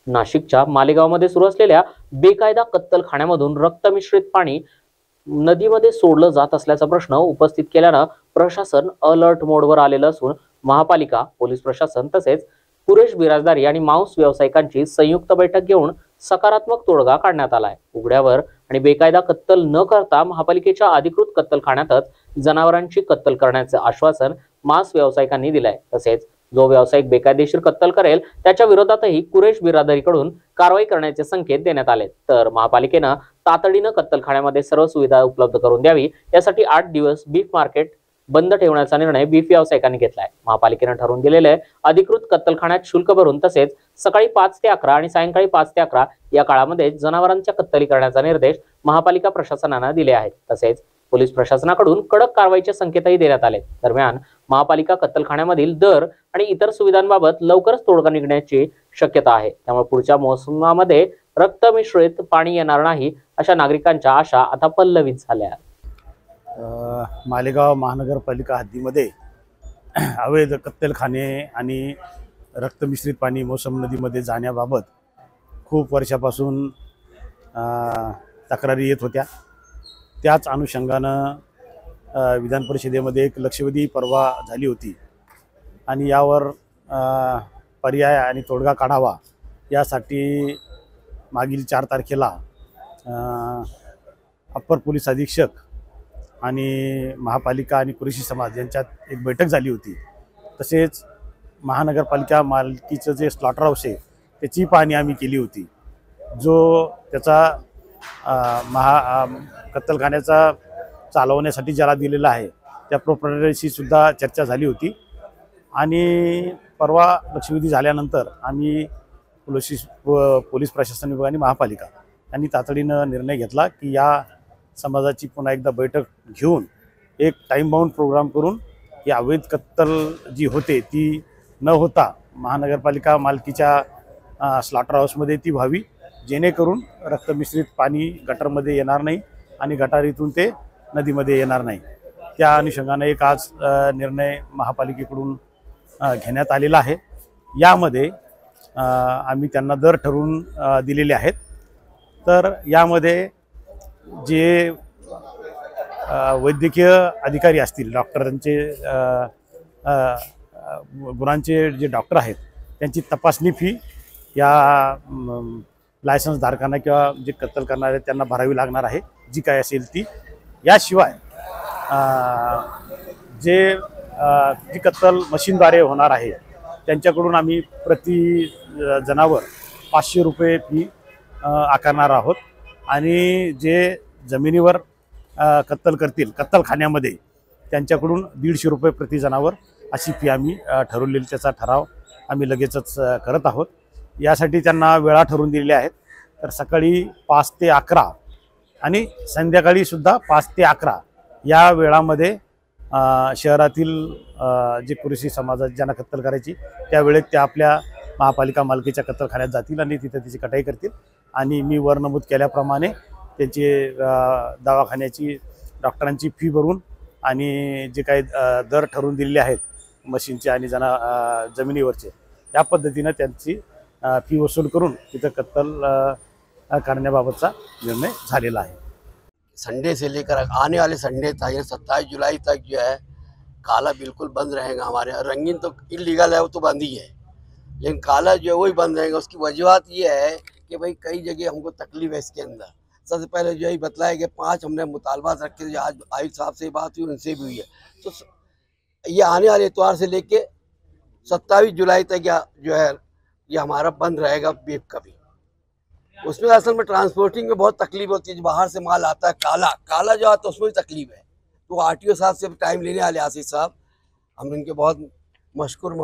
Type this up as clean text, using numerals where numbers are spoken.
नाशिकच्या मालेगावमध्ये सुरू असलेल्या बेकायदा कत्तलखान्यामधून रक्त मिश्रित पाणी नदीमध्ये सोडलं जात असल्याचा प्रश्न उपस्थित केल्यानं प्रशासन अलर्ट मोडवर आलेलं असून महापालिका, पोलीस प्रशासन तसेच पुरेश बिराजदारी आणि मांस व्यावसायिकांची संयुक्त बैठक घेऊन सकारात्मक तोडगा काढण्यात आलाय। उघड्यावर आणि बेकायदा कत्तल न करता महापालिकेच्या अधिकृत कत्तलखान्यातच जनावरांची कत्तल करण्याचे आश्वासन मांस व्यावसायिकांनी दिलंय। तसेच जो व्यावसायिक बेकायदेशीर कत्तल करेल त्याच्या विरोधातही कुरेश बिरादरीकडून कारवाई करण्याचे संकेत देण्यात आले। तर महापालिकेनं तातडीनं कत्तलखान्यामध्ये सर्व सुविधा उपलब्ध करून द्यावी यासाठी 8 दिवस बीफ मार्केट बंद ठेवण्याचा निर्णय बीफ व्यावसायिकांनी घेतलाय। महापालिकेनं ठरवून दिलेले अधिकृत कत्तलखान्यात शुल्क भरून तसेच सकाळी 5 ते 11 आणि सायंकाळी 5 ते 11 या काळामध्ये जनावरांच्या कत्तली करण्याचा निर्देश महापालिका प्रशासनानं दिले आहेत। तसेच पोलीस प्रशासनाकडून कडक कारवाईचे संकेतही देण्यात आले। दरम्यान महापालिका कत्तलखान्यामधील दर आणि इतर सुविधांबाबत लवकरच तोडगा निघण्याची शक्यता आहे। त्यामुळे पुढच्या मोसमामध्ये रक्त मिश्रित पाणी येणार नाही अशा नागरिकांच्या आशा आता पल्लवित झाल्या। मालेगाव महानगरपालिका हद्दीमध्ये अवैध कत्तलखाने आणि रक्त मिश्रित पाणी मोसम नदीमध्ये जाण्याबाबत खूप वर्षापासून तक्रारी येत होत्या। त्याच अनुषंगानं विधान परिषदेमध्ये एक लक्षवेधी परवा झाली होती आणि यावर पर्याय आणि तोडगा काढावा यासाठी मागील 4 तारखेला अप्पर पोलीस अधीक्षक आणि महापालिका आणि कुरेशी समाज यांच्यात एक बैठक झाली होती। तसेच महानगरपालिका मालकीचं जे स्लॉटर हाऊस आहे त्याची पाहणी आम्ही केली होती। जो त्याचा कत्तलखान्याचा चालवण्यासाठी ज्याला दिलेला आहे त्या प्रोप्रायटरशी सुद्धा चर्चा झाली होती आणि परवा लक्षवेधी झाल्यानंतर आम्ही पोलीस प्रशासन विभाग आणि महापालिका यांनी तातडीनं निर्णय घेतला की या समाजाची पुन्हा एकदा बैठक घेऊन एक टाइम बाउंड प्रोग्राम करून ही अवैध कत्तल जी होते ती न होता महानगरपालिका मालकीच्या स्लॉटर हाऊसमध्ये ती व्हावी, जेणेकरून रक्तमिश्रित पाणी गटारमध्ये येणार नाही आणि गटारीतून ते नदीमध्ये येणार नाही। त्या अनुषंगाने एक आज निर्णय महापालिकेकडून घेण्यात आलेला आहे। यामध्ये आम्ही त्यांना दर ठरवून दिलेले आहेत। तर यामध्ये जे वैद्यकीय अधिकारी असतील, डॉक्टरांचे गुणांचे जे डॉक्टर आहेत त्यांची तपासणी फी या लायसन्स धारकांना किंवा जे कत्तल करणारे त्यांना भरावी लागणार आहे, जी काय असेल ती। याशिवाय जी कत्तल मशीनद्वारे होणार आहे त्यांच्याकडून आम्ही प्रति जनावर 500 रुपये फी आकारणार आहोत आणि जे जमिनीवर कत्तल करतील कत्तलखान्यामध्ये त्यांच्याकडून 150 रुपये प्रति जनावर अशी फी आम्ही ठरवलेली, त्याचा ठराव आम्ही लगेचच करत आहोत। यासाठी त्यांना वेळा ठरवून दिलेल्या आहेत। तर सकाळी 5 ते 11 आणि संध्याकाळी सुद्धा 5 ते 11 या वेळामध्ये शहरातील जे कुरेशी समाजात ज्यांना कत्तल करायची त्या वेळेत ते आपल्या महापालिका मालकीच्या कत्तलखान्यात जातील आणि तिथे त्याची कटाई करतील आणि मी वर नमूद केल्याप्रमाणे त्यांची दवाखान्याची डॉक्टरांची फी भरून आणि जे काही दर ठरवून दिलेले आहेत मशीनचे आणि जमिनीवरचे, या पद्धतीनं त्यांची फी वसूल करून तिथं कत्तल करण्याबाबतचा निर्णय झालेला है। संडे से लेकर आने वाले संडे तक 27 जुलाई तक जो है काला बिल्कुल बंद रहेगा हमारे यहाँ। रंगीन तो इलीगल है, वो तो बंद ही है, लेकिन काला जो है वही बंद रहेगा। उसकी वजूहत ये है कि भाई कई जगह हमको तकलीफ है इसके अंदर। सबसे पहले जो है बताया कि 5 हमने मुतालबात रखे थे, आज आयुक्त साहब से बात हुई, उनसे भी हुई है। तो ये आने वाले इतवार से लेके 27 जुलाई तक जो है ये हमारा बंद रहेगा बीफ का भी। उसमें असल में ट्रांसपोर्टिंग में बहुत तकलीफ होती है। जो बाहर से माल आता है काला जो आता है उसमें भी तकलीफ है। तो आरटीओ साहब से टाइम लेने वाले आसिफ साहब, हम इनके बहुत मशकूर